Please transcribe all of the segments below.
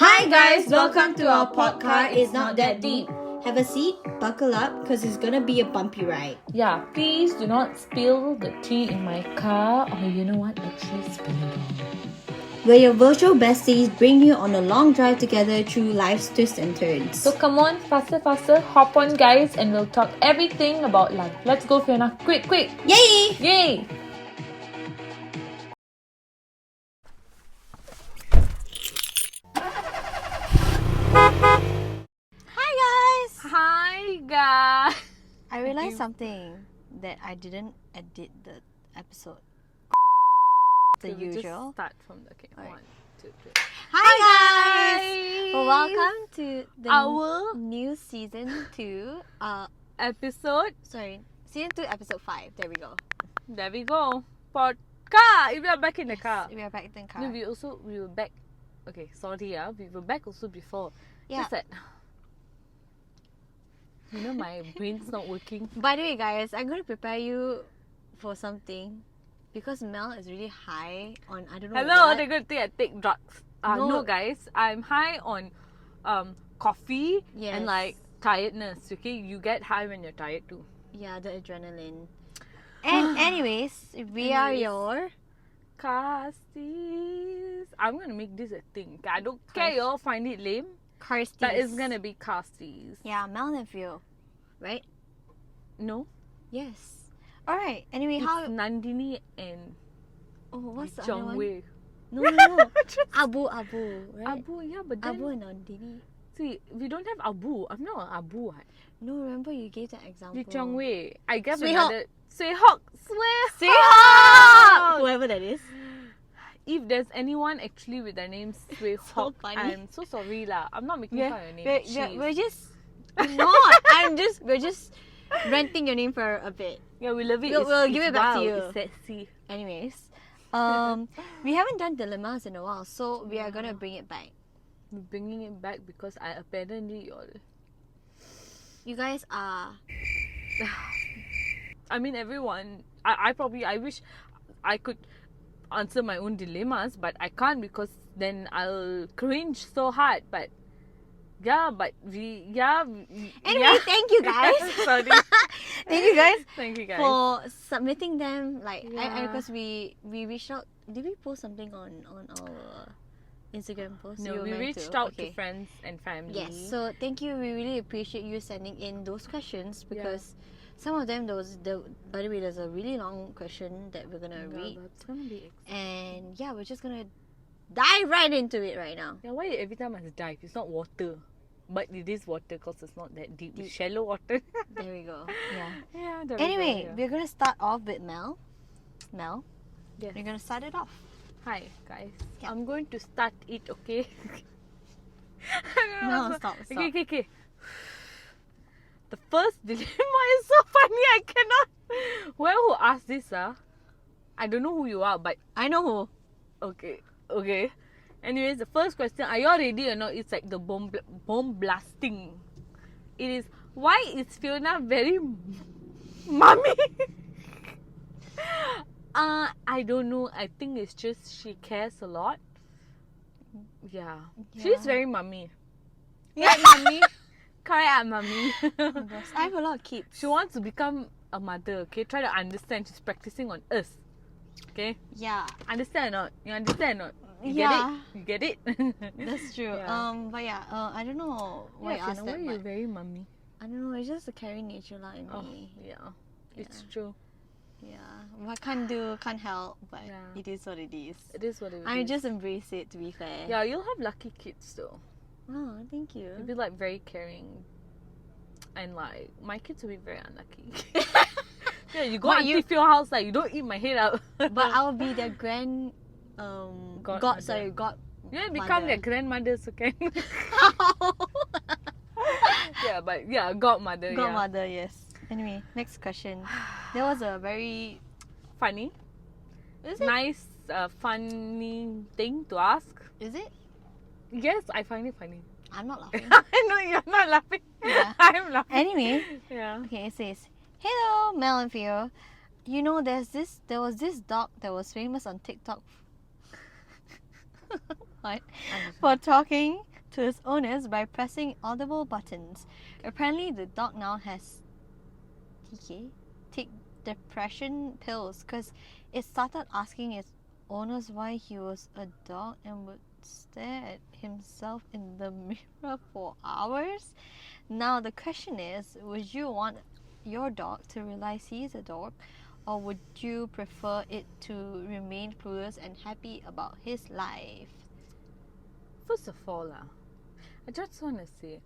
Hi guys, welcome to our podcast. It's not that deep. Have a seat, buckle up, because it's gonna be a bumpy ride. Yeah, please do not spill the tea in my car, or you know what, actually spill it all. Where your virtual besties bring you on a long drive together through life's twists and turns. So come on, faster, hop on guys, and we'll talk everything about life. Let's go Fiona, quick! Yay! Yay! Hi guys! I realized something that I didn't edit the episode. The So we usual. Just start from the Alright. 1, 2, 3. Hi guys! Hi! Well, welcome to the Our new season 2. episode. Season 2, episode 5. There we go. There we go. Podcast. We are back in the car. We are back in the car. No, we were back. Okay, sorry, we were back also before. Yeah. Just that, you know, my brain's not working. By the way, guys, I'm going to prepare you for something because Mel is really high on I don't know Hello, what. they're going to think I take drugs. No, guys, I'm high on coffee and like tiredness. Okay, you get high when you're tired too. Yeah, the adrenaline. And anyways, we are your Casties. I'm gonna make this a thing. I don't care you all find it lame, Carsties. but it's gonna be Casties. Yeah, Mel and Phil, right? No, Yes. All right. Anyway, it's how? Nandini and What's the other one? Chongwei. No. Abu, right? Abu, yeah, but then Abu and Nandini. see, we don't have Abu. I'm not an Abu. What? No, remember you gave that example. Li Chongwei. I gave Swee another. Swee Hock. Whoever that is. If there's anyone actually with the name Swee Hock, funny. I'm so sorry lah. I'm not making fun of your name. We're just not. We're just renting your name for a bit. Yeah, we love it. We'll give it back to wild, you. It's sexy. Anyways, we haven't done dilemmas in a while, so we are gonna bring it back. We're bringing it back because I apparently all. You guys are. I mean, everyone. I wish I could answer my own dilemmas, but I can't because then I'll cringe so hard. But Anyway, yeah. thank you guys. Sorry. Thank you guys. guys For submitting them. Like, Yeah. because we reached out. Did we post something on our Instagram post? You No, were we meant reached out Okay. to friends and family. Yes, so thank you. We really appreciate you sending in those questions because some of them, by the way, there's a really long question that we're gonna read, That's gonna be and yeah, we're just gonna dive right into it right now. yeah. Why every time I dive? It's not water, but it is water because it's not that deep. It's shallow water. There we go. Yeah. Yeah. there we go, Anyway, yeah. we're gonna start off with Mel. Yes. We're gonna start it off. Hi guys. Yeah. I'm going to start it. Okay. No, stop. Okay. The first dilemma is so funny. I cannot. Who asked this? I don't know who you are, but I know who. okay. Anyways, the first question: are you all ready or not? It's like the bomb blasting. It is. Why is Fiona very mummy? I don't know. I think it's just she cares a lot. Yeah. She's very mummy. Yeah, mummy. Correct, mummy. I have a lot of kids. She wants to become a mother. Okay, try to understand. She's practicing on us. Okay, Yeah, understand or not? You understand or not? You Yeah. get it. that's true. Yeah. But yeah, I don't know why I asked why that. you But very mummy? I don't know. It's just a caring nature lah in Oh, me. yeah. It's true. Yeah, well, I can't help, but Yeah. it is what it is. It is what it is. I just embrace it, to be fair. Yeah, you'll have lucky kids though. Oh, thank You'll you. be like very caring, and like my kids will be very unlucky. Yeah, you go What, and you- your house like you don't eat my head out. But I'll be their god. Godmother. Yeah, become their grandmothers, okay? Yeah, but yeah, godmother. godmother. Yes. Anyway, next question. There was a very Funny, is it? nice, funny thing to ask. Is it? Yes, I find it funny. I'm not laughing. I know you're not laughing. Yeah. I'm laughing. Anyway, Yeah. okay, it says, "Hello, Mel and Theo. You know, there was this dog that was famous on TikTok. What? For talking to its owners by pressing audible buttons. Apparently, the dog now has take depression pills because it started asking its owners why he was a dog and would stare at himself in the mirror for hours. Now the question is, would you want your dog to realize he is a dog, or would you prefer it to remain clueless and happy about his life? First of all, I just want to say,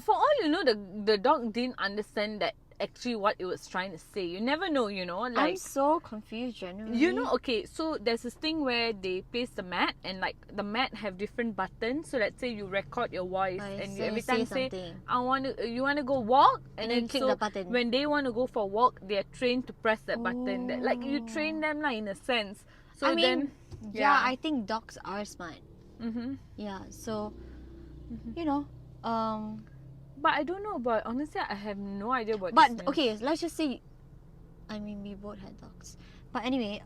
for all you know, the dog didn't understand that actually what it was trying to say. You never know, like I'm so confused, genuinely. okay, so there's this thing where they place the mat, and like the mat have different buttons. So let's say you record your voice, and you every time say you want to go walk, and then click so the button. when they want to go for a walk, they are trained to press that button. That, like, you train them in a sense. So I mean, then I think dogs are smart. Yeah, so but I don't know about, honestly, I have no idea what but this means. okay, let's just say, I mean, we both had dogs, but anyway,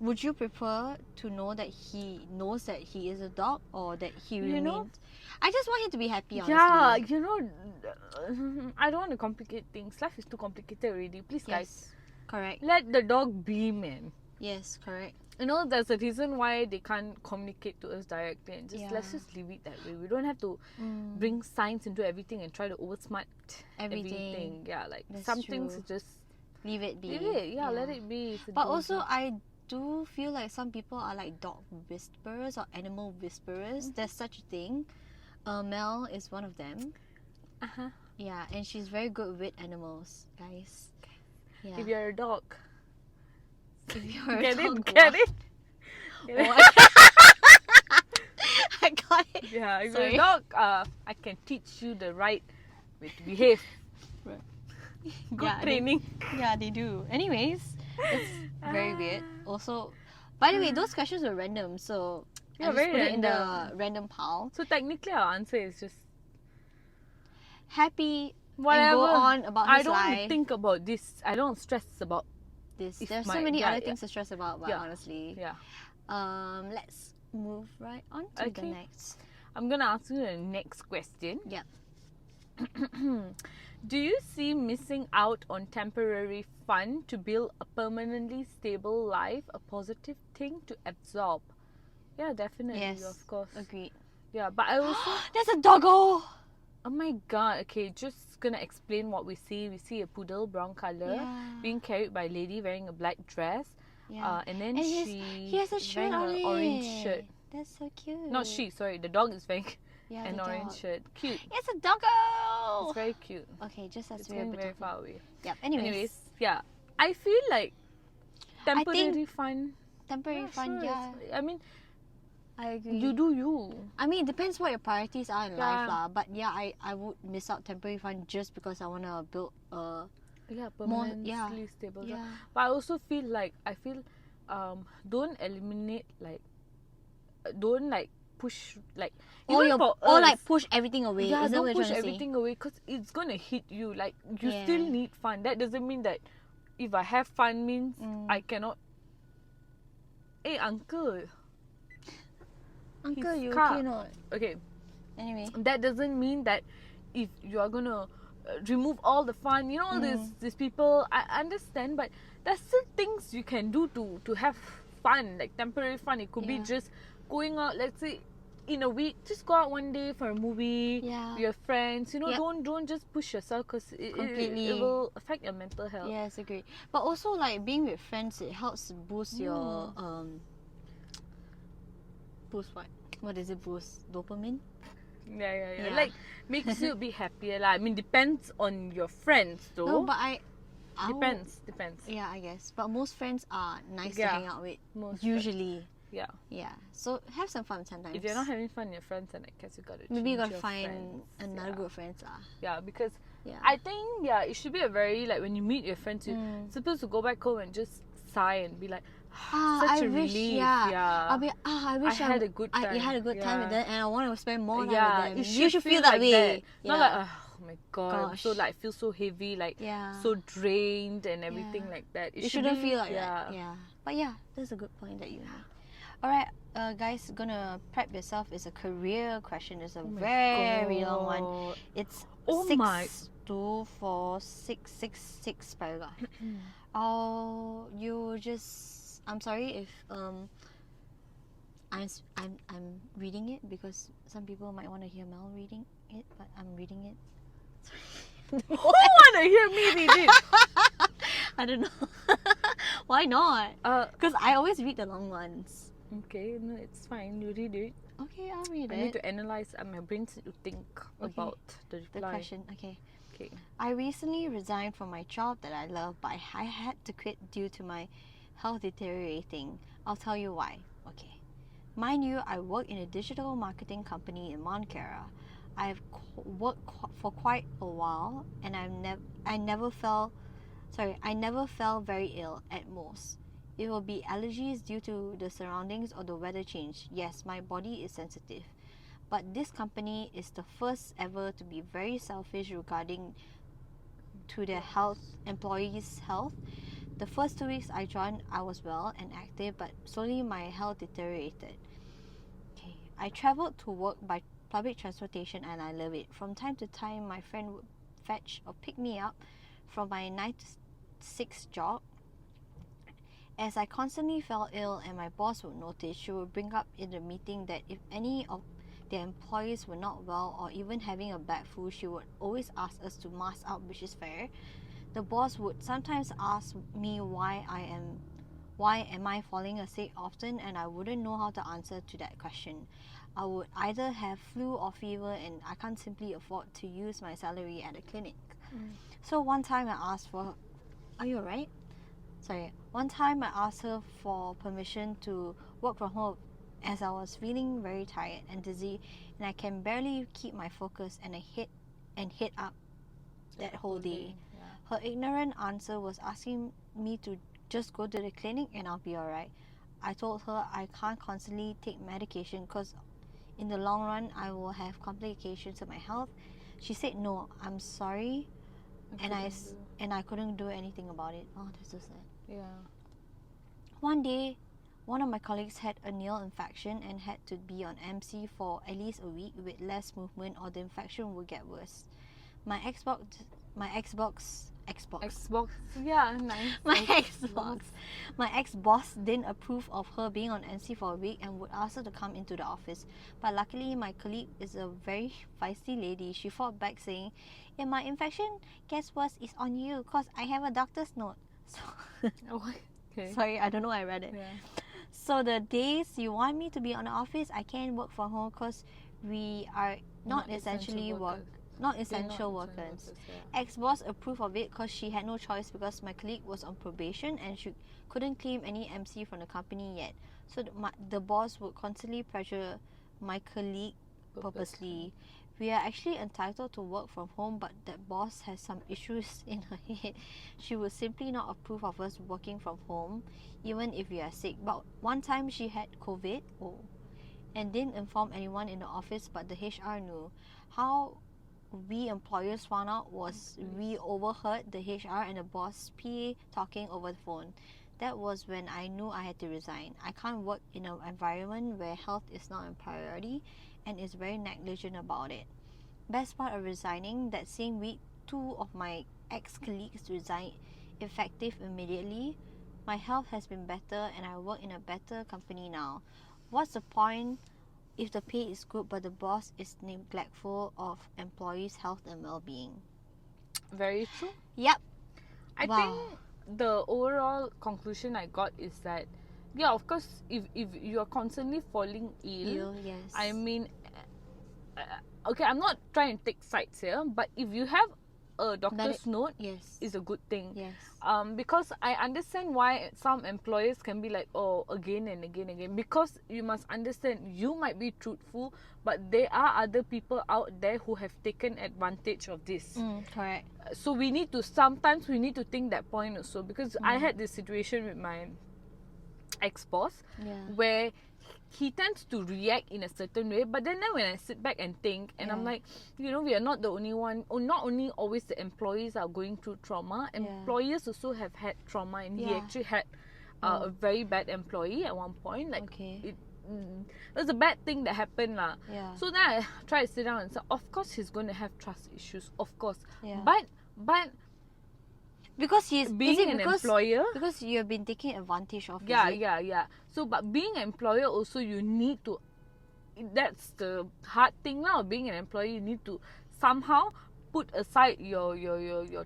would you prefer to know that he knows that he is a dog, or that he remains? I just want him to be happy, honestly. I don't want to complicate things. Life is too complicated already. Please, guys, correct. let the dog be, man. Yes, correct. There's a reason why they can't communicate to us directly, and let's just leave it that way. We don't have to bring science into everything and try to oversmart everything. Yeah, like That's some true. things just Leave it be. let it be. It's a But doggy. also, I do feel like some people are like dog whisperers or animal whisperers. There's such a thing. Mel is one of them. Yeah, and she's very good with animals, guys. Yeah. If you're a dog, If you're a get dog, it. I got it. Yeah, if Sorry. you're a dog, I can teach you the right way to behave. Good training. Yeah, they do. Anyways, it's very weird. Also, by the way, those questions were random, so I just very put it in the random. random pile. So technically, our answer is just Happy whatever. and go on about I his don't want to life. think about this. I don't stress about There's if so my- many yeah, other yeah. things to stress about, but honestly, let's move right on to the Okay. next. I'm gonna ask you the next question. Yep. Do you see missing out on temporary fun to build a permanently stable life a positive thing to absorb? Yeah, definitely. Yes, Of course. agreed. Yeah, but I also There's a doggo. oh my god, okay, just gonna explain what we see. We see a poodle, brown colour, being carried by a lady wearing a black dress. Yeah. And then And she he has a shirt wearing on an orange it. shirt. That's so cute. Not she, sorry, the dog is wearing Yeah, an the orange dog. shirt. Cute. It's a doggo. It's very cute. Okay, just as It's we were going very talking. far away. Yep. Anyways, yeah. I feel like temporary fun. Temporary fun. sure, Yeah, I mean, I agree. you do you. I mean, it depends what your priorities are in Yeah. life, lah. But yeah, I would miss out temporary fun just because I wanna build a Yeah, more. permanently stable. Yeah. But I also feel like don't eliminate don't push Or even for or us, push everything away. yeah, Is that don't what you're push trying to say? everything away because it's gonna hit you. Like you Yeah. still need fun. That doesn't mean that if I have fun means I cannot. Hey, uncle. Uncle, his you car. okay or not? Okay, Anyway. that doesn't mean that if you are gonna remove all the fun, these people, I understand, but there's still things you can do to have fun, like temporary fun. It could be Yeah. just going out, let's say in a week, just go out one day for a movie Yeah. with your friends. Yep. Don't just push yourself because it Completely. will affect your mental health. Yes, agree. But also, being with friends, it helps boost your boost what? What does it boost? Dopamine. Yeah. Yeah. Like makes you be happier. I mean, depends on your friends though. No, but depends. Yeah, I guess. But most friends are nice to Yeah. hang out with. Most Usually. Yeah. Yeah. So have some fun sometimes. If you're not having fun with your friends, then I guess you gotta maybe you change gotta your find friends. another group of friends. Yeah, because Yeah. I think it should be a very when you meet your friends, you're supposed to go back home and just sigh and be like, such I a wish, relief. yeah. I'll be, I wish I had a good time. I had a good time with Yeah. them, and I want to spend more time Yeah, with them. it You should feel like that way. Not like, oh my god, I'm so Gosh. feel so heavy, Yeah. so drained and everything Yeah. like that. It You should shouldn't be, feel like that. Yeah. But yeah, that's a good point that you made. Alright, guys, gonna prep yourself. It's a career question. It's a Oh my very long one. God. It's Oh my. 6 paragraph. I'm sorry if I'm reading it because some people might want to hear Mel reading it, but I'm reading it. Who wanna hear me read it? I don't know. Why not? Because I always read the long ones. Okay, no, it's fine. You read it. Okay, I'll read I it. need to analyze and my brain needs to think about the reply. The question. Okay. Okay. I recently resigned from my job that I love, but I had to quit due to my health deteriorating. I'll tell you why. Okay. Mind you, I work in a digital marketing company in Montclair. I've worked for quite a while, and I never felt very ill at most. It will be allergies due to the surroundings or the weather change. Yes, my body is sensitive. But this company is the first ever to be very selfish regarding to their employees' health. The first 2 weeks I joined, I was well and active, but slowly my health deteriorated. Okay, I traveled to work by public transportation and I love it. From time to time, my friend would fetch or pick me up from my 9 to 6 job. As I constantly fell ill and my boss would notice, she would bring up in the meeting that if any of their employees were not well or even having a bad flu, she would always ask us to mask up, which is fair. The boss would sometimes ask me why am I falling sick often, and I wouldn't know how to answer to that question. I would either have flu or fever and I can't simply afford to use my salary at a clinic. So one time I asked for are you alright? One time I asked her for permission to work from home as I was feeling very tired and dizzy and I can barely keep my focus and I hit up that whole day. Her ignorant answer was asking me to just go to the clinic and I'll be alright. I told her I can't constantly take medication because in the long run I will have complications to my health. She said no, I'm sorry, and I couldn't do anything about it. Oh, that's so sad. Yeah. One day, one of my colleagues had a nail infection and had to be on MC for at least a week with less movement or the infection would get worse. My Xbox, yeah, nice. My ex-boss didn't approve of her being on MC for a week and would ask her to come into the office. But luckily, my colleague is a very feisty lady. She fought back saying, if my infection gets worse, it's on you because I have a doctor's note. So Okay. Sorry, I don't know why I read it. Yeah. So the days you want me to be on the office, I can't work from home because we are not essential workers. Yeah. Ex-boss approved of it because she had no choice because my colleague was on probation and she couldn't claim any MC from the company yet. So the boss would constantly pressure my colleague purposely. We are actually entitled to work from home, but that boss has some issues in her head. She would simply not approve of us working from home, even if we are sick. But one time she had COVID and didn't inform anyone in the office, but the HR knew. How we employers found out was we overheard the HR and the boss PA talking over the phone. That was when I knew I had to resign. I can't work in an environment where health is not a priority and is very negligent about it. Best part of resigning, that same week, 2 of my ex-colleagues resigned effective immediately. My health has been better and I work in a better company now. What's the point if the pay is good but the boss is neglectful of employees' health and well-being? Very true. Yep. I think the overall conclusion I got is that, yeah, of course, if you're constantly falling ill, Yes. I mean, okay, I'm not trying to take sides here, but if you have a doctor's note, yes, is a good thing. Yes. Because I understand why some employers can be like, oh, again and again, because you must understand, you might be truthful, but there are other people out there who have taken advantage of this. Correct. So sometimes we need to think that point also, because I had this situation with my ex-boss where he tends to react in a certain way, but then when I sit back and think, and I'm like, we are not the only one, or not only always the employees are going through trauma, employers also have had trauma, and he actually had a very bad employee at one point. Like Okay. it was a bad thing that happened lah. Yeah. So then I tried to sit down and say, of course he's going to have trust issues, of course. Yeah. But because he's being an employer, because you have been taking advantage of. yeah. So but being an employer also, you need to. That's the hard thing now. Being an employee, you need to somehow put aside your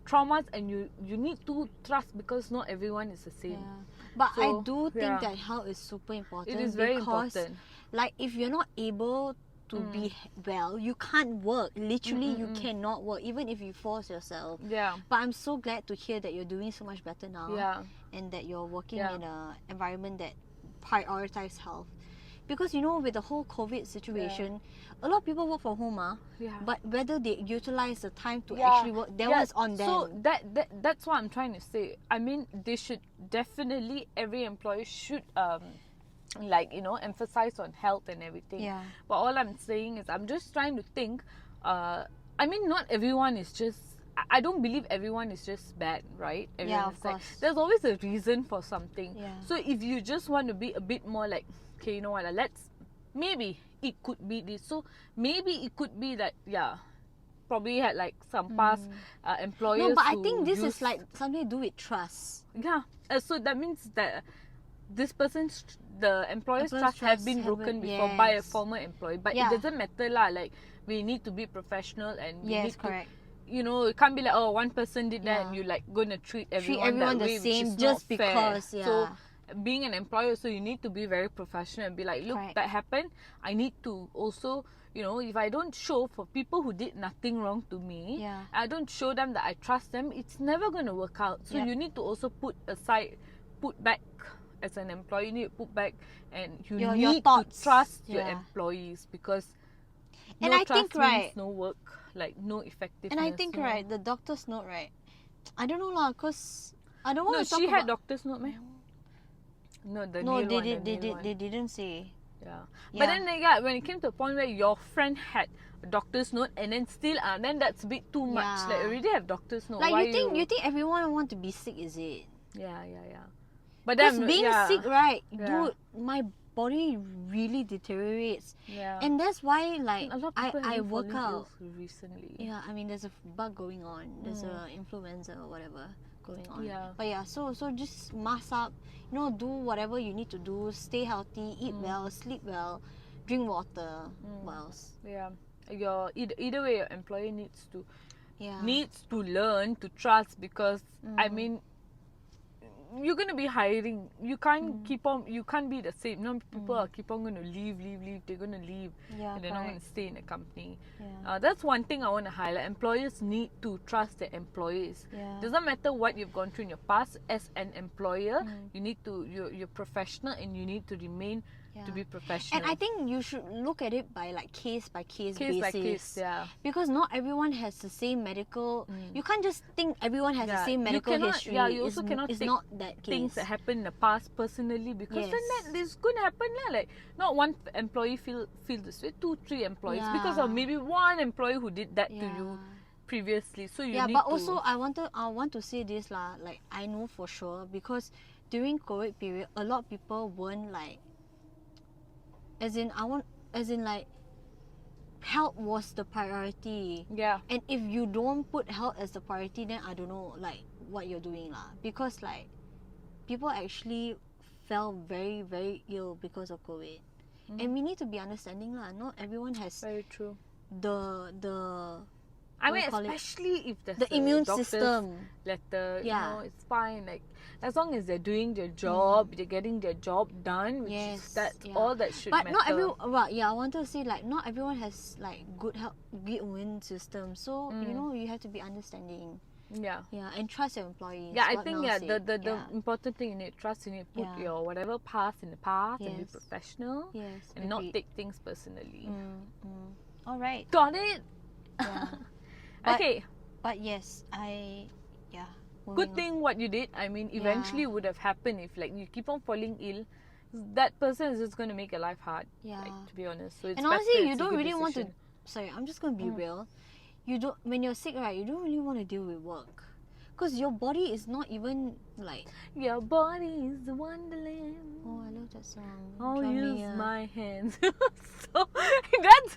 traumas, and you need to trust, because not everyone is the same. Yeah. But So, I do think yeah. that health is super important. It is very because, important. like, if you're not able to be well, you can't work. Literally, you cannot work, even if you force yourself. Yeah. But I'm so glad to hear that you're doing so much better now. Yeah. And that you're working Yeah. in an environment that prioritizes health. Because, you know, with the whole COVID situation, a lot of people work from home, Yeah. but whether they utilize the time to actually work, that one's on them. So that's what I'm trying to say. I mean, they should definitely, every employer should emphasize on health and everything. Yeah. But all I'm saying is, I'm just trying to think. I mean, not everyone is just. I don't believe everyone is just bad, right? Everyone of is like, course. there's always a reason for something. Yeah. So if you just want to be a bit more like, okay, you know what? Maybe it could be this. So maybe it could be that, probably had like some past employers. No, but I who think this used, is like something to do with trust. yeah. So that means that this person's the employer's Employer's trust have trust been haven't- broken before by a yes. former employee. But Yeah. it doesn't matter lah. Like, we need to be professional, and we Yes, need correct. to. You know, it can't be like, oh, one person did that, Yeah. and you like gonna treat everyone, everyone that the way, same which is just not fair. because, yeah. So being an employer, so you need to be very professional and be like, look, Correct. that happened. I need to also, you know, if I don't show for people who did nothing wrong to me, Yeah. I don't show them that I trust them, it's never gonna work out. So Yep. you need to also put back as an employee. You need to put back, and you Your need to thoughts. trust your Yeah. employees, because And no I trust think, right, means no work, like no effectiveness. and I think, you know. right, the doctor's note, right, I don't know lah, cause I don't want No, to talk she had about... doctor's note, meh? No, the No, nail they one, did. the They nail did. one. They didn't say. Yeah. Yeah. But then, when it came to a point where your friend had a doctor's note, and then still, then that's a bit too much. Yeah. Like, already have doctor's note. Like, Why you think everyone want to be sick, is it? Yeah. But Because then, being yeah, sick, right, Yeah. dude, my body really deteriorates, Yeah. and that's why, like, a lot of people I have been work falling out. ill recently. Yeah, I mean, there's a bug going on. There's a influenza or whatever going on. Yeah. But yeah, so just mask up. You know, do whatever you need to do. Stay healthy. Eat well. Sleep well. Drink water. What else? Yeah. Either way, your employer needs to Yeah. learn to trust, because I mean, you're gonna be hiring. You can't keep on. You can't be the same. No, people are keep on gonna leave. They're gonna leave, Yeah, and they're not correct. gonna stay in the company. Yeah. That's one thing I want to highlight. Employers need to trust their employees. Yeah. Doesn't matter what you've gone through in your past. As an employer, you need to. You're professional, and you need to remain to be professional. And I think you should look at it by like case by case case basis. by case, yeah. Because not everyone has the same medical. You can't just think everyone has the Yeah, same you medical cannot- history. yeah, you also cannot It's take not that case. Things that happened in the past personally, because then Yes. that is going to happen lah. Like, not one employee feel this way, 2-3 employees, because of Yeah. maybe one employee who did that to Yeah. you previously. So you Yeah, need but to, also I want to say this lah. Like, I know for sure, because during COVID period, a lot of people weren't like, as in like, health was the priority. yeah. And if you don't put health as the priority, then I don't know like what you're doing lah. Because like, people actually fell very, very ill because of COVID. And we need to be understanding lah. Not everyone has Very true. the I what mean, you call it? especially if there's the a immune doctor's system. letter, Yeah. you know, it's fine. Like, as long as they're doing their job, they're getting their job done, which Yes, is that's yeah. all that should But matter. not everyone. Well, yeah, I wanted to say like not everyone has like good immune system. So you know, you have to be understanding. Yeah. Yeah, and trust your employees. Yeah, I what think Mel the said. the important thing, you need to trust. You need to put Yeah. your whatever past in the past and be Yes. professional, Yes, and not agreed. take things personally. All right. Got it. Yeah. But- Okay. But yes, yeah. Good moving thing what you did. I mean, eventually Yeah. would have happened if like you keep on falling ill. That person is just going to make your life hard. Yeah. Like, to be honest. So it's And better honestly, you it's a don't good really want to. decision. Sorry, I'm just gonna be real. You don't, when you're sick, right? You don't really want to deal with work, Because your body is not even like. Your body is a wonderland. Oh, I love that song. I'll Draw use me, my hands. So that's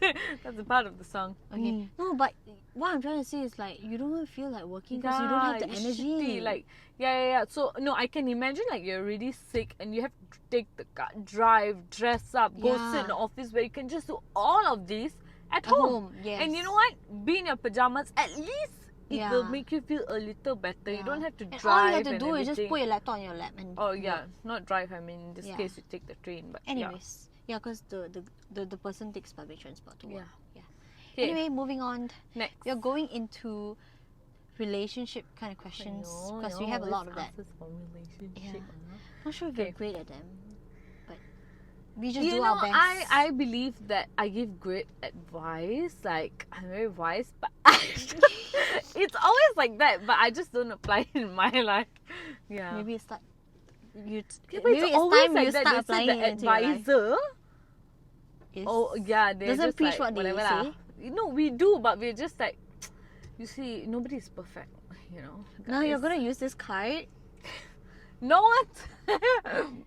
a part of the song. Okay. No, but what I'm trying to say is like you don't feel like working because you don't have the it's energy. shitty. Like yeah. So no, I can imagine like you're really sick and you have to take the car, drive, dress up, go sit in the office where you can just do all of this at home. Yes. And you know what? Be in your pajamas. At least it will Yeah. make you feel a little better. You don't have to and drive. all you have to and do is just everything. put your laptop on your lap and. Oh yeah, not drive. I mean, in this Yeah. case, you take the train. But Anyways, yeah, because the person takes public transport to work. Yeah. Yeah. Okay. Anyway, moving on. Next. We are going into relationship kind of questions because we have a lot of that. Yeah. Not sure if Okay. we're great at them, but we just You do know, our best. I believe that I give great advice. Like I'm very wise, but it's always like that. But I just don't apply it in my life. Yeah. Maybe it's like you. Yeah, but Maybe it's it's always time like you that. start They say applying the it into your life. advisor. Is- Oh yeah, they Doesn't just preach like, what they whatever say. lah. You know, we do, but we're just like, you see, nobody's perfect. You know. Now you're guys. gonna use this card. No one's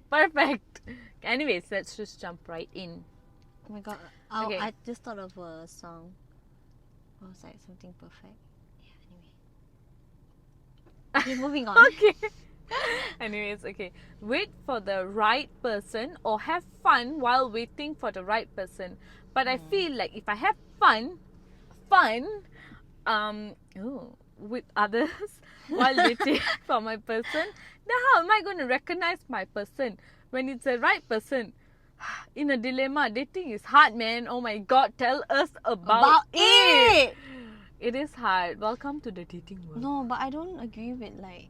perfect. Anyways, let's just jump right in. Oh my god! Okay. I just thought of a song. What was like something perfect? Yeah. Anyway. Okay, moving on. Okay. Anyways, okay. Wait for the right person or have fun while waiting for the right person. But I feel like if I have fun, with others while waiting for my person, then how am I going to recognize my person when it's the right person? In a dilemma, dating is hard, man. Oh my god, tell us about it. It is hard. Welcome to the dating world. No, but I don't agree with like.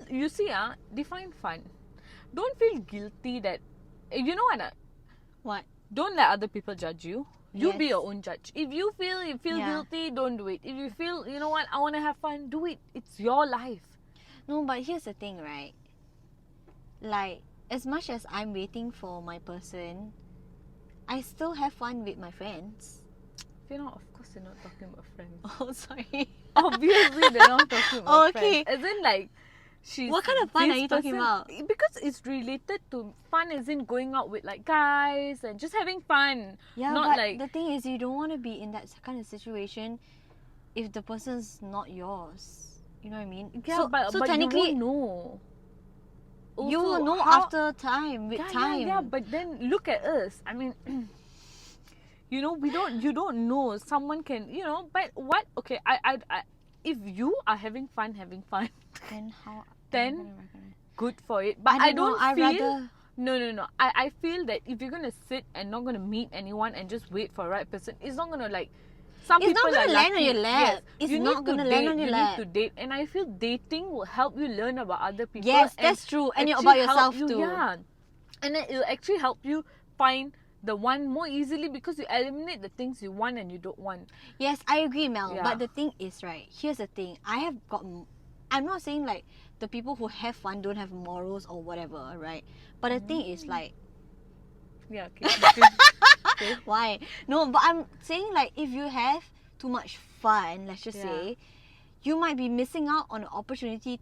You see, define fun. Don't feel guilty that, you know what? What? Don't let other people judge you. You be Yes. your own judge. If you feel Yeah. guilty, don't do it. If you feel, you know what, I want to have fun, do it. It's your life. No, but here's the thing, right? Like, as much as I'm waiting for my person, I still have fun with my friends. You know, of course, they're not talking about friends. Oh, sorry. Obviously, they're not talking about Okay. friends. As in, like, she's What kind of fun this are you talking person- about? Because it's related to fun, as in going out with like guys and just having fun. Yeah, Not but like- the thing is, you don't want to be in that kind of situation if the person's not yours. You know what I mean? Yeah, but technically, you won't know. you Also, will know how- after time, with yeah, time. Yeah, but then look at us. I mean, you know, you don't know. Someone can, you know, but what? Okay, I if you are having fun, Then how? Then I'm gonna recognize? good for it. But I don't I'd feel. rather. No. I feel that if you're gonna sit and not gonna meet anyone and just wait for the right person, it's not gonna like. Some It's not people gonna are land on lucky. your lap. Yes, It's you not need to gonna land date, on your you lap. need to date, and I feel dating will help you learn about other people. Yes, and that's true. And you're actually about yourself help you, too. Yeah, and then it'll actually help you find the one more easily because you eliminate the things you want and you don't want. Yes, I agree, Mel. Yeah. But the thing is, right? Here's the thing. I'm not saying like the people who have fun don't have morals or whatever, right? But the thing is like, Yeah. Okay. Okay. why? No, but I'm saying like if you have too much fun, let's just Yeah. say, you might be missing out on an opportunity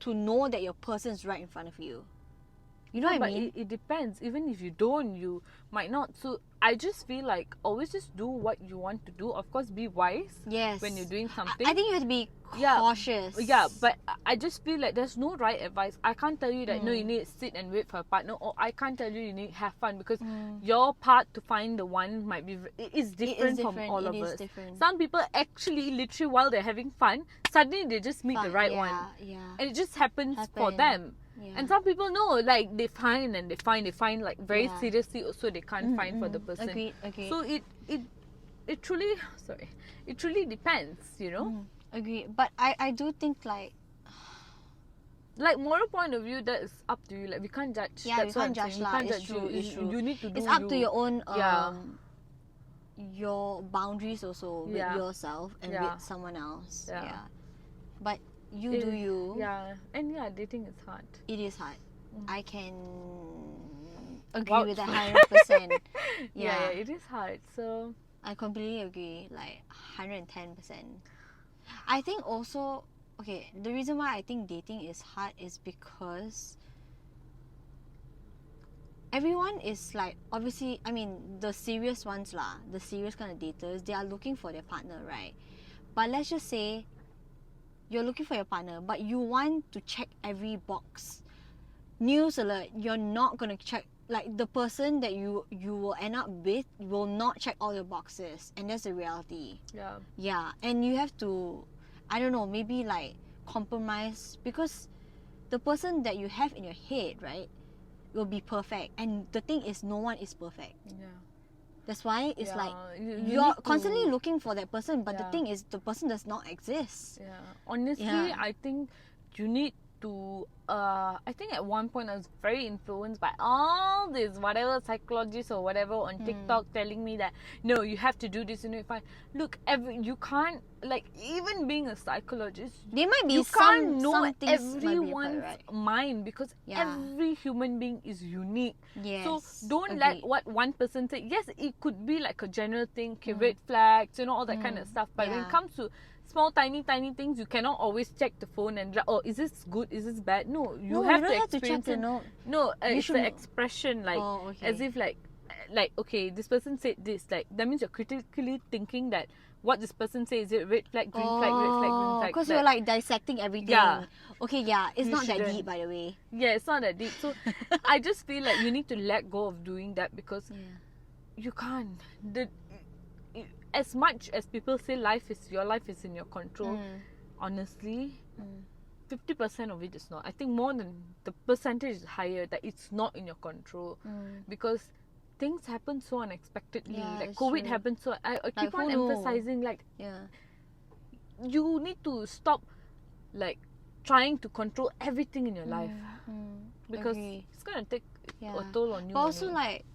to know that your person's right in front of you. You know Yeah, what I but mean? it depends. Even if you don't, you might not. So I just feel like always just do what you want to do. Of course, be wise Yes. when you're doing something. I think you have to be Yeah. cautious. Yeah, but I just feel like there's no right advice. I can't tell you that no, Mm. you need to sit and wait for a partner, or I can't tell you need to have fun because Mm. your part to find the one might be it is different from different. all It of is us. different. Some people actually literally while they're having fun, suddenly they just meet the Fun, right yeah, one, Yeah. and it just happens for Happen. them. Yeah. And some people know, like they find like very Yeah. seriously also they can't find for the person. Agreed. So it truly it truly depends, you know. Agree. But I do think like Like moral point of view, that is up to you. Like we can't judge. Yeah, That's we what can't I'm judge saying. lah. We can't It's judge true, you. it's true. You need to do. it's up to your own Yeah. your boundaries also with Yeah. yourself and Yeah. with someone else. Yeah. Yeah. But you do you. Yeah, and yeah, dating is hard. It is hard. Mm. I can agree Vouch with that for 100%. Yeah, it is hard. So I completely agree. Like 110%. I think also okay, the reason why I think dating is hard is because everyone is like, obviously, I mean, the serious ones lah, the serious kind of daters, they are looking for their partner, right? But let's just say you're looking for your partner, but you want to check every box. News alert, you're not going to check, like, the person that you will end up with will not check all your boxes, and that's the reality. Yeah, and you have to, I don't know, maybe like compromise, because the person that you have in your head, right, will be perfect, and the thing is, no one is perfect. That's why it's like you're constantly looking for that person, but the thing is, the person does not exist. Honestly, I think you need to I think at one point I was very influenced by all this whatever psychologists or whatever on TikTok telling me that no, you have to do this, if I look, you can't, like, even being a psychologist, There might be you can't know some things everyone's mind, because every human being is unique. Yes, so don't let what one person say, yes, it could be like a general thing, red flags, all that kind of stuff, but when it comes to small tiny things, you cannot always check the phone and is this good, is this bad? No, you have to experience it. No, it's the expression, like, as if like okay, this person said this, like, that means you're critically thinking that what this person says, is it red flag, green flag, red flag, green flag, because you're like dissecting everything. It's not that deep, by the way. It's not that deep. So I just feel like you need to let go of doing that, because you can't. As much as people say your life is in your control, honestly, 50% of it is not. I think more than the percentage is higher that it's not in your control, because things happen so unexpectedly. Like COVID happened, so I keep on emphasizing, like, you need to stop, like, trying to control everything in your life, because it's gonna take a toll on you. But also, like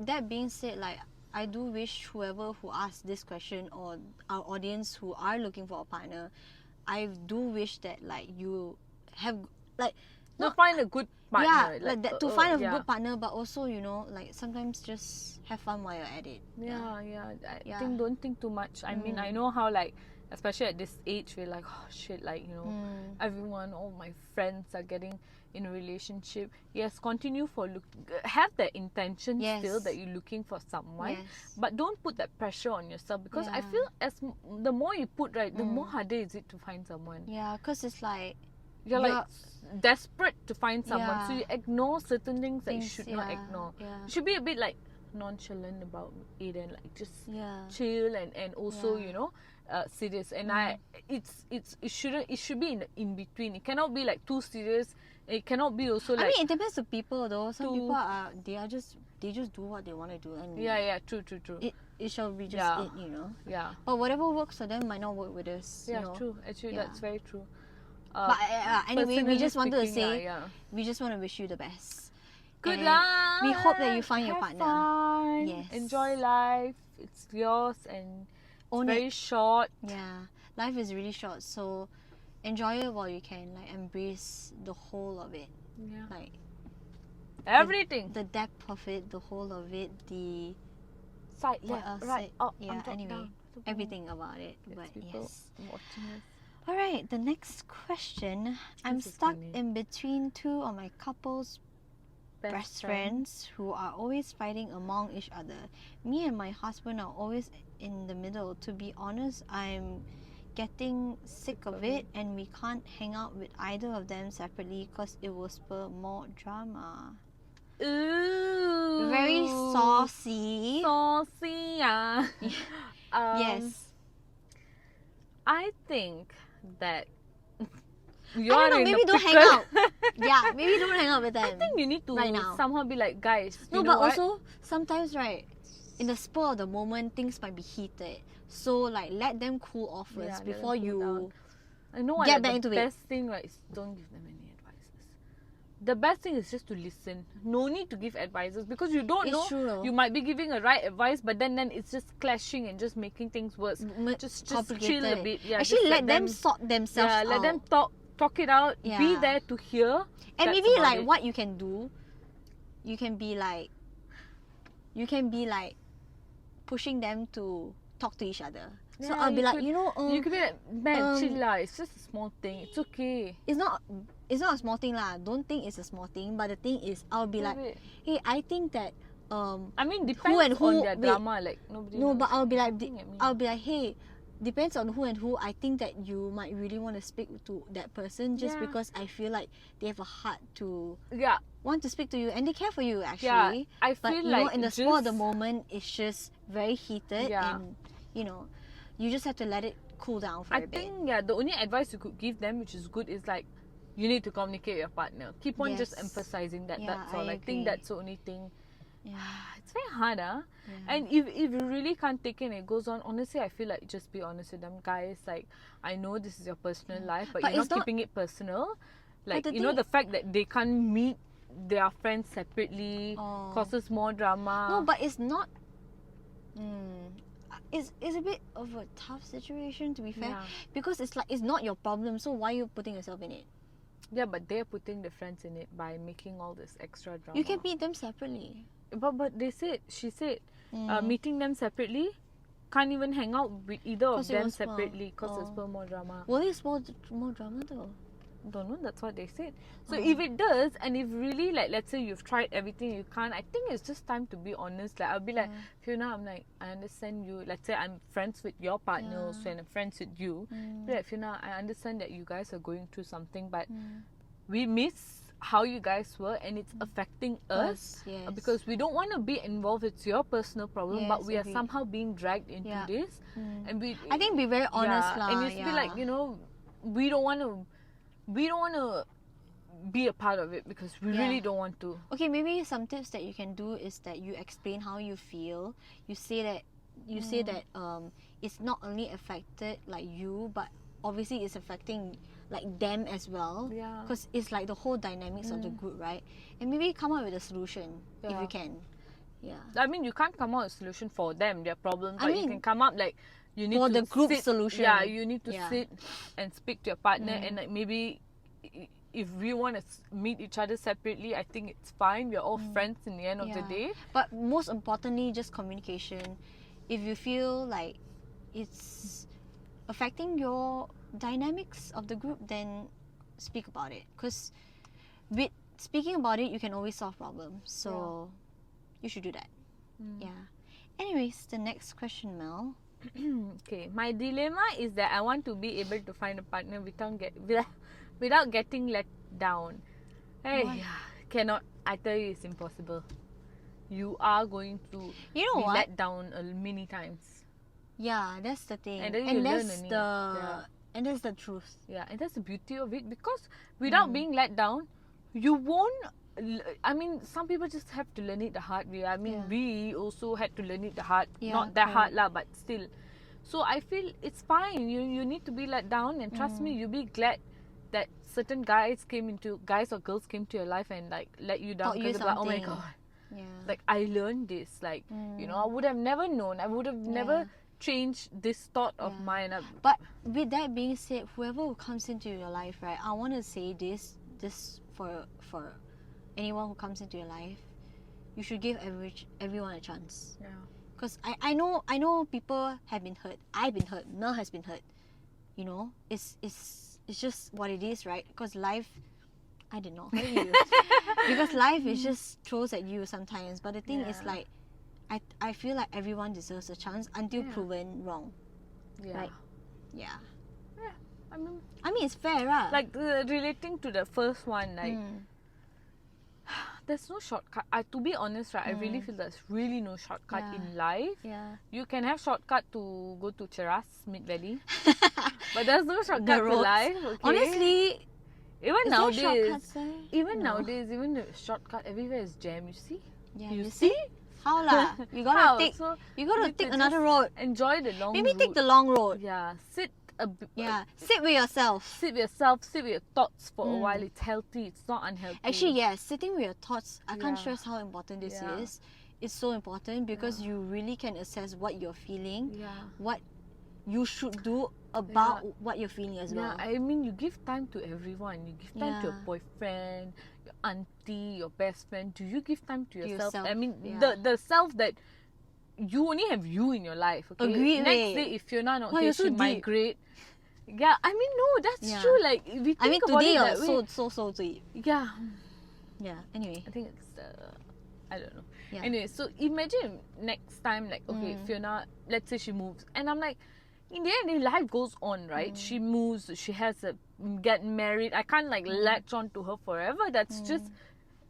that being said, like, I do wish whoever who asked this question, or our audience who are looking for a partner, I do wish that, like, you have, like, to find a good partner. To find a good partner, but also, like, sometimes just have fun while you're at it. I think don't think too much. I mean, I know how, like, especially at this age, we're like, oh shit, like, everyone, all my friends are getting in a relationship. Yes, continue have that intention still that you're looking for someone, but don't put that pressure on yourself, because I feel the more you put, right, the more harder is it to find someone. Because it's like you're like desperate to find someone, so you ignore certain things that you should not ignore. You should be a bit like nonchalant about it, and like just chill, and also serious. And it should be in between. It cannot be like too serious. It cannot be also like, I mean, it depends on people though. Some people they just do what they want to do, and true. It shall be just it, But whatever works for them might not work with us. True. Actually, that's very true. But anyway, we just wanted to say, we just want to wish you the best. Good luck. We hope that you find your partner. Fun. Yes. Enjoy life. It's yours, and it's very short. Life is really short, so enjoy it while you can. Like, embrace the whole of it. Like everything. The depth of it, the whole of it, the side, left, right, up, anyway, down, everything about it. But yes. Watching us. Alright, the next question. I'm stuck in between two of my couple's best friends who are always fighting among each other. Me and my husband are always in the middle. To be honest, I'm getting sick of it, and we can't hang out with either of them separately because it will spur more drama. Ooh, very saucy. Yes. I think that I don't know, maybe don't hang out. Maybe don't hang out with them. I think you need to somehow be like, guys. No, but also sometimes, right, in the spur of the moment, things might be heated. So, like, let them cool off first before you get back into it. The best thing, right, is don't give them any advices. The best thing is just to listen. No need to give advices, because you don't know. True. You might be giving a right advice, but then it's just clashing and just making things worse. Just chill a bit. Actually, let them sort themselves out. Let them talk it out. Be there to hear. And maybe, like, what you can do, you can be like pushing them to talk to each other. So I'll be like, you could be like, man, chill lah. It's just a small thing. It's okay. it's not a small thing lah. Don't think it's a small thing. But the thing is, I'll be like, Wait. hey, I think that I mean, depends and who- on their wait. drama. Like nobody. no, knows. but I'll be like, Looking at me. I'll be like, hey, depends on who and who. I think that you might really want to speak to that person just Yeah. because I feel like they have a heart to Yeah, want to speak to you and they care for you actually. I But feel you know, like in the spur of the just- moment, it's just very heated, Yeah. and you just have to let it cool down for I a bit. think the only advice you could give them, which is good, is like you need to communicate with your partner. Keep on just Yes. emphasizing that. Yeah, That's all. I I think agree. that's the only thing. Yeah. It's very hard, Yeah. And if you really can't take it and it goes on, honestly, I feel like just be honest with them, guys. Like, I know this is your personal life, but But you're it's not not- keeping it personal. Like, the you know, thing- the fact that they can't meet their friends separately Oh. causes more drama. No, but it's not. It's a bit of a tough situation, to be fair, Yeah. because it's like it's not your problem. So why are you putting yourself in it? Yeah, but they're putting the friends in it by making all this extra drama. You can meet them separately. But she said, meeting them separately, can't even hang out with either of 'Cause it them was more- separately because oh. there's more drama. Will it more drama though? Don't know, that's what they said. So if it does, and if really, like, let's say you've tried everything you can't, I think it's just time to be honest. Like, I'll be like, Fiona, I'm like, I understand you. Let's say I'm friends with your partner also, and I'm friends with you. Be like, Fiona, I understand that you guys are going through something, but we miss how you guys were, and it's affecting us. Yes. Because we don't want to be involved. It's your personal problem, but Yes, we are agreed. somehow being dragged into Yeah. this, and we. I think be very honest lah. and it's be like, we don't want to be a part of it because we Yeah. really don't want to. Okay, maybe some tips that you can do is that you explain how you feel. You say that it's not only affected like you, but obviously it's affecting like them as well. Yeah. Because it's like the whole dynamics of the group, right? And maybe come up with a solution if Yeah. you can. Yeah. I mean, you can't come out with a solution for them, their problems, I but you mean, can come up like you need for to the group sit, solution. Yeah, you need to Yeah. sit and speak to your partner, and like maybe if we want to meet each other separately, I think it's fine. We're all friends in the end of the Yeah. day. But most importantly, just communication. If you feel like it's affecting your dynamics of the group, then speak about it. Because with speaking about it, you can always solve problems. So you should do that. Yeah. Anyways, the next question, Mel. Okay, my dilemma is that I want to be able to find a partner without getting let down. Hey, Why? cannot. I tell you, it's impossible. You are going to You know be what? let down many times. Yeah, that's the thing. And then you learn that's only. the Yeah. and that's the truth. Yeah, and that's the beauty of it, because without being let down, you won't. I mean, some people just have to learn it the hard way. I mean, Yeah. we also had to learn it the hard, Yeah, not that hard correct. lah, but still. So I feel it's fine. You need to be let down, and trust me, you'll be glad that certain guys or girls came to your life and like let you down. Taught you 'cause they're like, oh my something. god, Yeah. like I learned this. Like I would have never known. I would have never changed this thought of Yeah. mine. But with that being said, whoever who comes into your life, right? I want to say this for anyone who comes into your life, you should give everyone a chance. Yeah. Because I know people have been hurt. I've been hurt. Mel has been hurt. You know, it's just what it is, right? Because life, I did not hurt you. Because life is just throws at you sometimes. But the thing is, Yeah. like, I feel like everyone deserves a chance until proven wrong. Yeah. Right. Yeah. Yeah. I mean, it's fair, right? Like relating to the first one, like there's no shortcut. To be honest, right, I really feel there's really no shortcut Yeah. in life. yeah. You can have shortcut to go to Cheras Mid Valley, but there's no shortcut to roads. life. Okay? Honestly, even is there nowadays, shortcuts there? even No. nowadays, even the shortcut everywhere is jam. You see? Yeah, you you see? how lah? You gotta How? take. So You gotta need take to another just road. Enjoy the long Maybe take route. the long road. Yeah, sit a bit. Yeah, sit with yourself. Sit with yourself. Sit with your thoughts for a while. It's healthy. It's not unhealthy. Actually, yeah, sitting with your thoughts. I can't Yeah. stress how important this Yeah. is. It's so important because you really can assess what you're feeling, Yeah. what you should do about what you're feeling as well. Yeah, I mean, you give time to everyone. You give time to your Yeah. boyfriend, your auntie, your best friend. Do you give time to yourself? yourself, I mean, yeah. the self that you only have you in your life. Okay. Agreed, Next wait. day, if you're not Wow, okay, you're so she deep. migrate. Yeah, I mean, no, that's Yeah. true. Like we think I mean, about today it you're that way. so deep. Yeah. Yeah. Anyway. I think it's I don't know. Yeah. Anyway, so imagine next time, like, okay, Fiona, let's say she moves, and I'm like, in the end, life goes on, right? She moves, she has a get married. I can't like latch on to her forever. That's just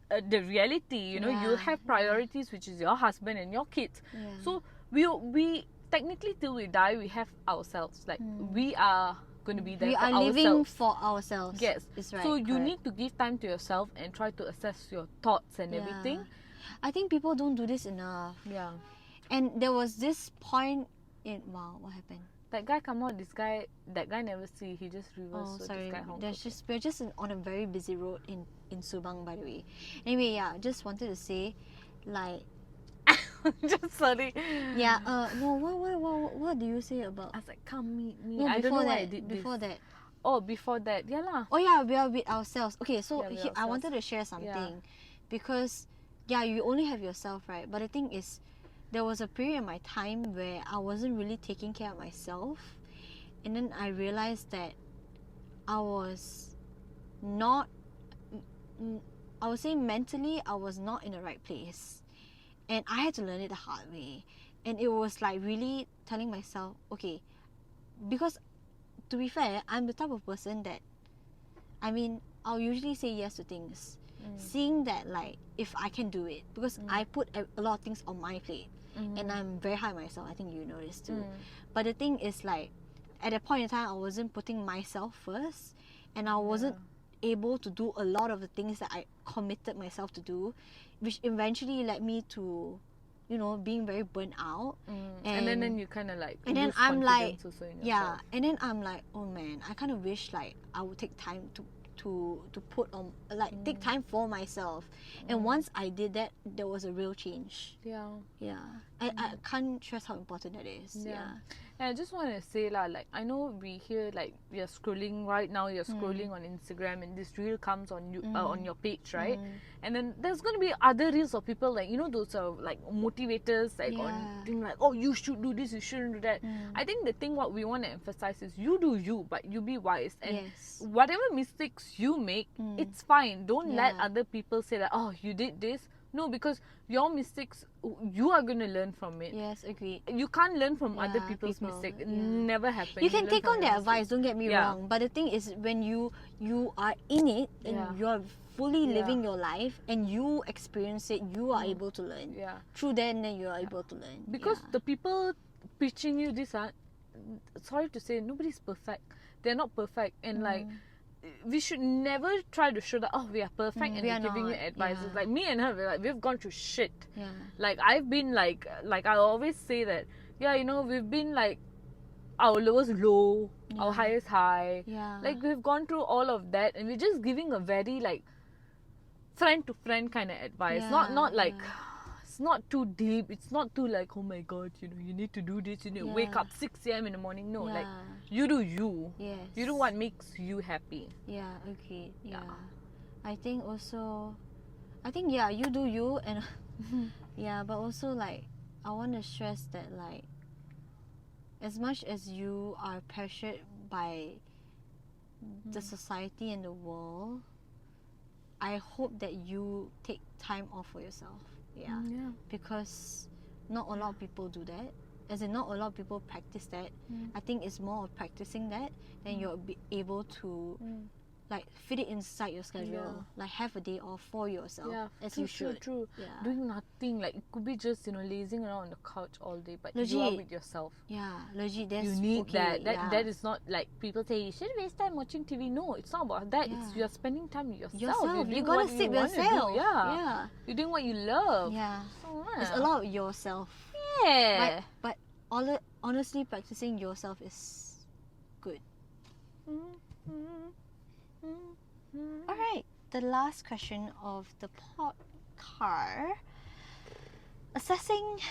the reality. You know, you Yeah, have priorities, which is your husband and your kids. Yeah. So we technically till we die, we have ourselves. Like we are going to be there We for are ourselves. living for ourselves. Yes. It's right. So you correct. need to give time to yourself and try to assess your thoughts and Yeah. everything. I think people don't do this enough. Yeah. And there was this point in what happened? That guy come out, that guy never see, he just reversed. Oh, so sorry. This guy honked. We're just on a very busy road in Subang, by the way. Anyway, yeah, just wanted to say, like, just sorry. yeah. No. What do you say about? I was like, come meet me. No, I don't know before why that. I did Before this. that. Oh, before that, yeah lah. Oh yeah, we are with ourselves. Okay, so Yeah, with I ourselves. wanted to share something, Yeah. because yeah, you only have yourself, right? But the thing is, there was a period in my time where I wasn't really taking care of myself, and then I realized that I was not. I would say mentally, I was not in the right place, and I had to learn it the hard way, and it was like really telling myself, okay, because to be fair, I'm the type of person that, I mean, I'll usually say yes to things. Seeing that, like, if I can do it, because I put a lot of things on my plate, and I'm very hard on myself. I think you know this too. But the thing is, like, at that point in time, I wasn't putting myself first, and I wasn't able to do a lot of the things that I committed myself to do, which eventually led me to, you know, being very burnt out. And then you kind of like. And then lose I'm like, confidence also in yeah, yourself. and then I'm like, oh man, I kind of wish like I would take time to put on, like, take time for myself. And once I did that, there was a real change. Yeah. Yeah, I can't stress how important that is. Yeah. And I just want to say like, I know we hear like you're scrolling right now, you're scrolling on Instagram, and this reel comes on you on your page, right? And then there's going to be other reels of people, like, you know, those are like motivators, like on thing like, oh, you should do this, you shouldn't do that. I think the thing what we want to emphasize is you do you, but you be wise, and whatever mistakes you make, it's fine. Don't let other people say that, oh, you did this. No, because your mistakes, you are going to learn from it. Yes, agreed. You can't learn from other people's mistakes. It never happens. You can take on their advice, don't get me wrong. But the thing is, when you are in it and you're fully living your life and you experience it, you are able to learn. Yeah. Through that, and then you are able to learn. Because the people preaching you this are, sorry to say, nobody's perfect. They're not perfect. And like, we should never try to show that, oh, we are perfect and we're giving you advice. Like me and her, we've gone through shit. Yeah. Like I've been like I always say that, yeah, you know, we've been like our lowest low, our highest high. Yeah. Like we've gone through all of that, and we're just giving a very like friend to friend kind of advice. Not like it's not too deep. It's not too like, oh my god, you know, you need to do this. You need to wake up 6 a.m. in the morning. No, like you do you. Yes. You do what makes you happy. Yeah. Okay. Yeah. I think also, you do you, and yeah, but also like I want to stress that, like, as much as you are pressured by the society and the world, I hope that you take time off for yourself. Yeah. Because not a lot of people do that. As in, not a lot of people practice that. I think it's more of practicing that, then you'll be able to like fit it inside your schedule. Like have a day off for yourself, as you should. True. Yeah. Doing nothing, like it could be just, you know, lazing around on the couch all day, but Legit. you are with yourself. Yeah, legit. That's You need okay, that is not like people say you should waste time watching TV. No, it's not about that. It's you're spending time with yourself. You're you doing gotta what sit you want to do. yourself. Yeah. You're doing what you love. Yeah. So, It's a lot of yourself. Yeah. But honestly, practicing yourself is good. Alright, the last question of the podcast.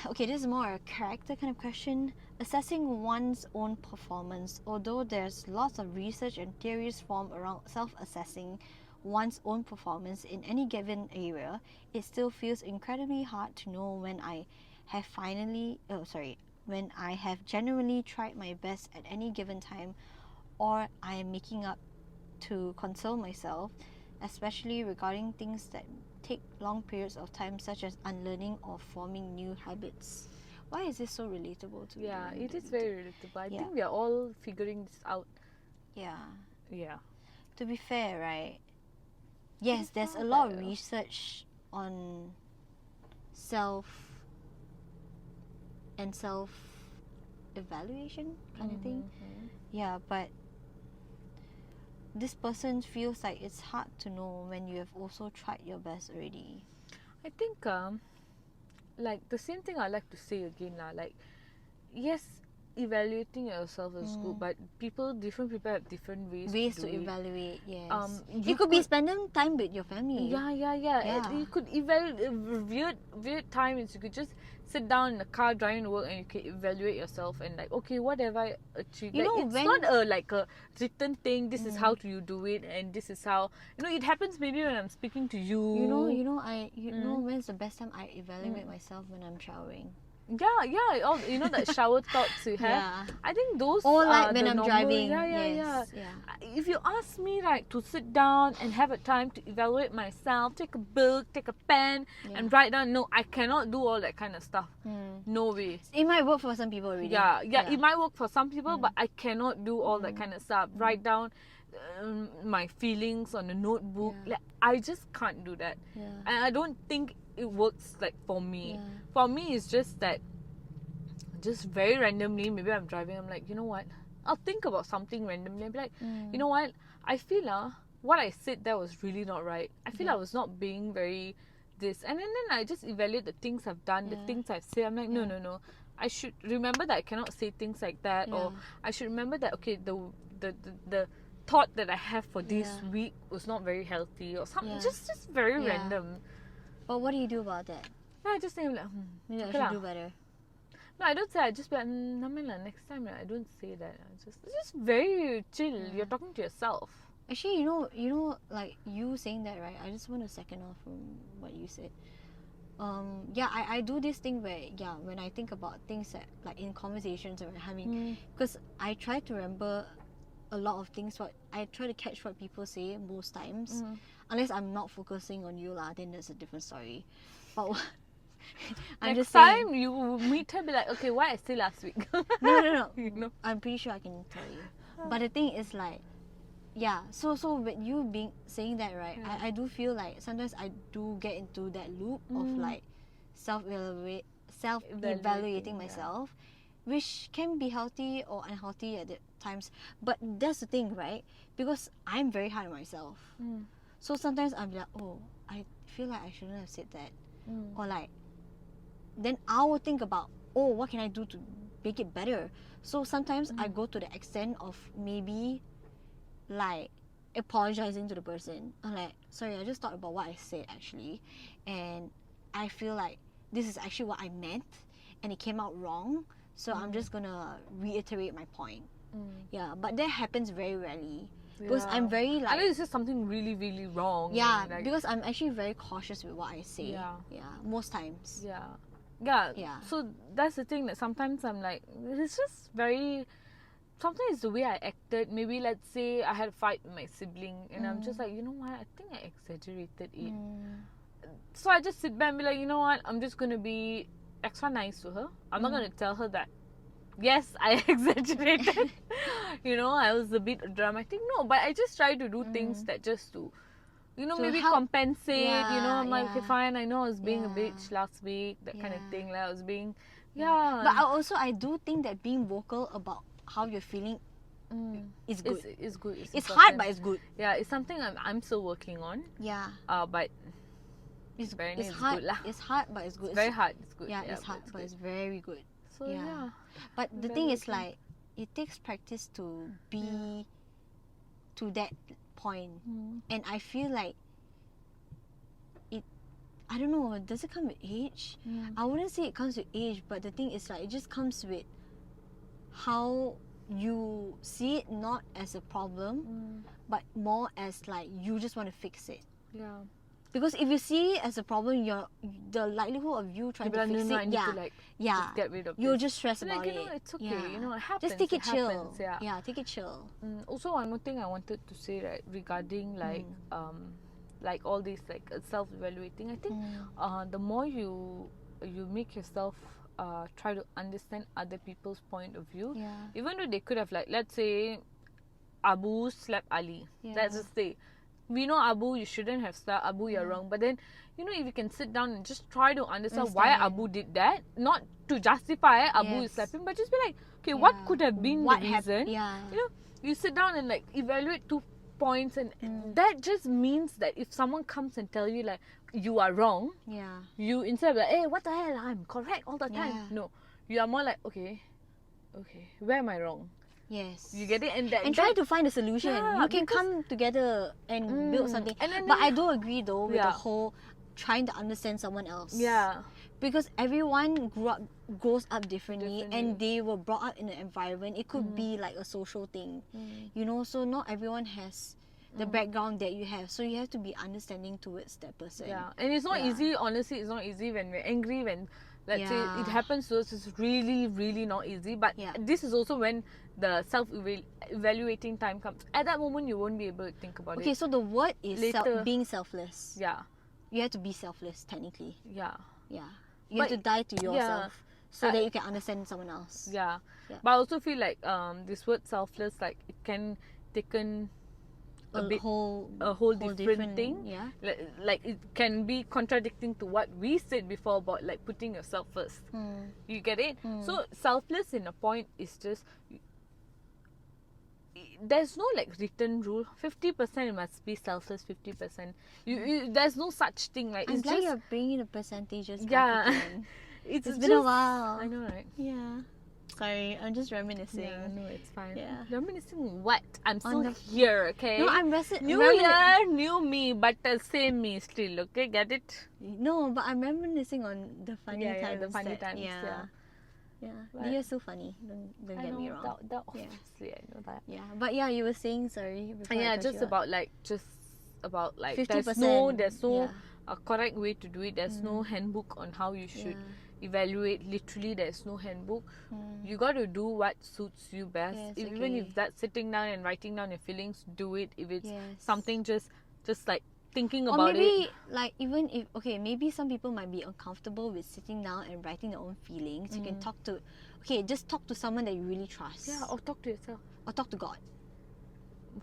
Okay, this is more a character kind of question. Assessing one's own performance. Although there's lots of research and theories formed around self-assessing one's own performance in any given area, it still feels incredibly hard to know when I when I have genuinely tried my best at any given time, or I am making up to console myself, especially regarding things that take long periods of time, such as unlearning or forming new habits. Why is this so relatable to Yeah, me? it is very relatable. I Yeah. think we are all figuring this out. Yeah. Yeah. To be fair, right? Yes, is there's a not lot of bad. research on self evaluation kind of thing. Yeah, but this person feels like it's hard to know when you have also tried your best already. I think like the same thing I like to say again lah. Like, yes, evaluating yourself is good, but different people have different ways to do it. evaluate, yes. You it could be spending time with your family. Yeah. Yeah. You could evaluate weird times. You could just sit down in the car driving to work and you can evaluate yourself and like, okay, what have I achieved? You Like, know, it's when- not a written thing. This is how you do it, and this is how it happens. Maybe when I'm speaking to you. You know when's the best time I evaluate myself? When I'm showering. Yeah. All that shower thoughts you have. Yeah. I think those Or like are when the I'm normal, driving. Yeah. Yeah. If you ask me, like, to sit down and have a time to evaluate myself, take a book, take a pen, and write down. No, I cannot do all that kind of stuff. No way. It might work for some people already. Yeah. It might work for some people, but I cannot do all that kind of stuff. Write down my feelings on a notebook. Yeah. Like, I just can't do that. Yeah. And I don't think it works like for me. Yeah. For me, it's just that, just very randomly, maybe I'm driving, I'm like, you know what? I'll think about something randomly. I'll be like, you know what? I feel what I said there was really not right. I feel I was not being very this. And then I just evaluate the things I've done, the things I've said. I'm like, no. I should remember that I cannot say things like that. Or I should remember that, okay, the thought that I have for this week was not very healthy or something. Just very random. But what do you do about that? I just think like, Maybe I okay should lah. do better. No, I don't say. I just be like, next time I don't say that. It's just very chill. You're talking to yourself. Actually, you know, like you saying that, right? I just want to second off from what you said. I do this thing where when I think about things that like in conversations that we're having, because I try to remember a lot of things. What I try to catch what people say most times, unless I'm not focusing on you lah, then that's a different story. But I'm Next just time saying, you meet her, be like, okay, what I say last week? no. You know? I'm pretty sure I can tell you. But the thing is like, so with you saying that, right, I do feel like sometimes I do get into that loop of like self-evaluating myself, which can be healthy or unhealthy at times. But that's the thing, right? Because I'm very hard on myself. So sometimes I'm like, oh, I feel like I shouldn't have said that. Or like, then I will think about, oh, what can I do to make it better? So sometimes I go to the extent of maybe like apologizing to the person. I'm like, sorry, I just thought about what I said actually, and I feel like this is actually what I meant and it came out wrong, so I'm just gonna reiterate my point. Yeah, but that happens very rarely because I'm very like, I know it's just something really, really wrong. yeah, like, because I'm actually very cautious with what I say. Yeah. Most times. Yeah. So that's the thing, that sometimes I'm like, it's just very. Sometimes it's the way I acted. Maybe let's say I had a fight with my sibling, and I'm just like, you know what? I think I exaggerated it. So I just sit back and be like, you know what? I'm just gonna be extra nice to her. I'm not gonna tell her that, yes, I exaggerated. I was a bit dramatic. No, but I just try to do things that just to maybe help. compensate. I'm like, okay, fine. I know I was being a Yeah. bitch last week. That kind of thing. Like I was being, But I do think that being vocal about how you're feeling is good. It's good. It's hard, but it's good. Yeah, it's something I'm still working on. Yeah. But It's hard. Good lah. It's hard, but it's good. It's very hard. It's good. Yeah, it's hard, but it's very good. So yeah. But the thing is, like, it takes practice to be to that point, and I feel like I don't know, does it come with age? I wouldn't say it comes with age, but the thing is, like, it just comes with how you see it, not as a problem, but more as like you just want to fix it. Yeah. Because if you see it as a problem, the likelihood of you trying to fix it, I need to like just get rid of you'll this. just stress So, about like, it. it's okay. It happens. Just take it chill. Happens, Yeah, take it chill. Also, one more thing I wanted to say, right, regarding like all these like self-evaluating. I think the more you make yourself try to understand other people's point of view, even though they could have, like, let's say Abu slapped Ali. Let's just say, we know Abu, you shouldn't have slapped Abu, you're wrong. But then, if you can sit down and just try to understand why Abu did that, not to justify Abu is slapping, but just be like, okay, what could have been the reason? You sit down and like evaluate 2 points, and that just means that if someone comes and tell you like you are wrong, you, instead of like, hey, what the hell, I'm correct all the time. No, you are more like, okay, where am I wrong? Yes. You get it? And try to find a solution. You can come together and build something. But I do agree though with the whole trying to understand someone else. Yeah. Because everyone grows up differently, and they were brought up in an environment. It could be like a social thing. So not everyone has the background that you have. So you have to be understanding towards that person. Yeah. And it's not easy, honestly, it's not easy when we're angry, when let's say it happens to us. It's really, really not easy. But this is also when the self-evaluating time comes. At that moment, you won't be able to think about it. Okay, so the word is being selfless. Yeah. You have to be selfless, technically. Yeah. Yeah. You have to die to yourself so that you can understand someone else. Yeah. But I also feel like this word selfless, like, it can taken a whole different thing. Yeah. Like it can be contradicting to what we said before about like putting yourself first. You get it? So selfless in a point is just, there's no like written rule. 50% must be selfless, 50%. There's no such thing. Like, I'm it's glad just, you're bringing the percentages back again. It's been a while. I know, right? Yeah. Sorry, I'm just reminiscing. Yeah, no, it's fine. Yeah. Reminiscing what? I'm still here, okay? No, I'm New year, new me, but same me still, okay? Get it? No, but I'm reminiscing on the funny times. Yeah, the funny times. Yeah. You're so funny. Don't get me wrong. That obviously, I know that. Yeah, but yeah, you were saying, sorry. Just about like 50%. There's no correct way to do it. There's no handbook on how you should evaluate. Literally, there's no handbook. You got to do what suits you best. Even if that's sitting down and writing down your feelings, do it. If it's something just like thinking about it. Or maybe like, even if, maybe some people might be uncomfortable with sitting down and writing their own feelings. You can just talk to someone that you really trust. Yeah, or talk to yourself. Or talk to God.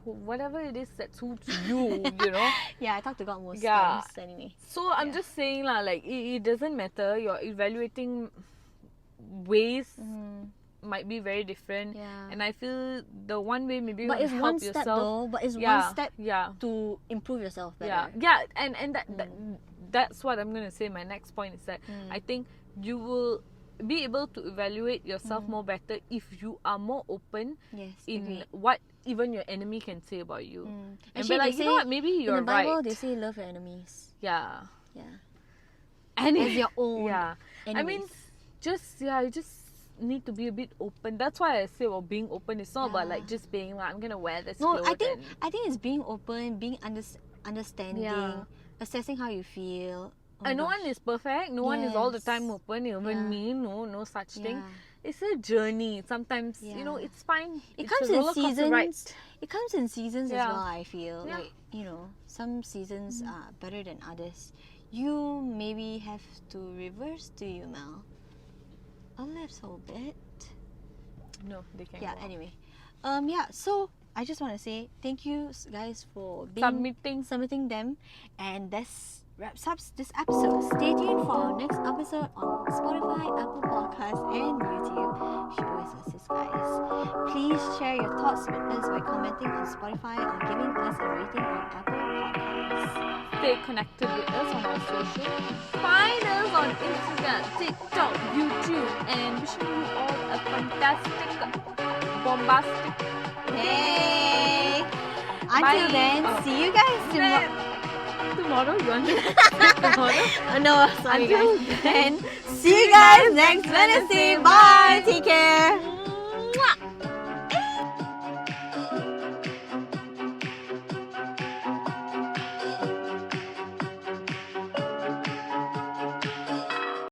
Whatever it is that suits you, you know. Yeah, I talk to God most times anyway. So I'm just saying like it doesn't matter. Your evaluating ways might be very different. And I feel the one way maybe you it's help one yourself. Step though. But it's one step to improve yourself better. And that's what I'm gonna say. My next point is that I think you will be able to evaluate yourself more better if you are more open in what even your enemy can say about you. And be like, you know what, maybe you're right. In the Bible, they say love your enemies. Yeah. And as your own enemies. I mean, you just need to be a bit open. That's why I say about being open. It's not about like just being like, I'm gonna wear this clothes. I think it's being open, being understanding, assessing how you feel. And no one is perfect. No one is all the time open. Even me, no such thing. It's a journey. Sometimes it's fine. It comes in seasons. It comes in seasons as well. I feel like some seasons are better than others. You maybe have to reverse. Do you, Mel? A little bit. No, they can't. Yeah. Anyway, So I just want to say thank you guys for submitting them, and this wraps up this episode. Stay tuned for our next episode on Spotify, Apple Podcasts, and YouTube. She always assist, guys. Please share your thoughts with us by commenting on Spotify or giving us a rating on Apple Podcasts. Stay connected with us on our social. Find us on Instagram, TikTok, YouTube, and wishing you all a fantastic, bombastic day. Until then, see you guys tomorrow. You want to tomorrow? No, sorry guys. Then see you guys next Wednesday. Bye. Take care.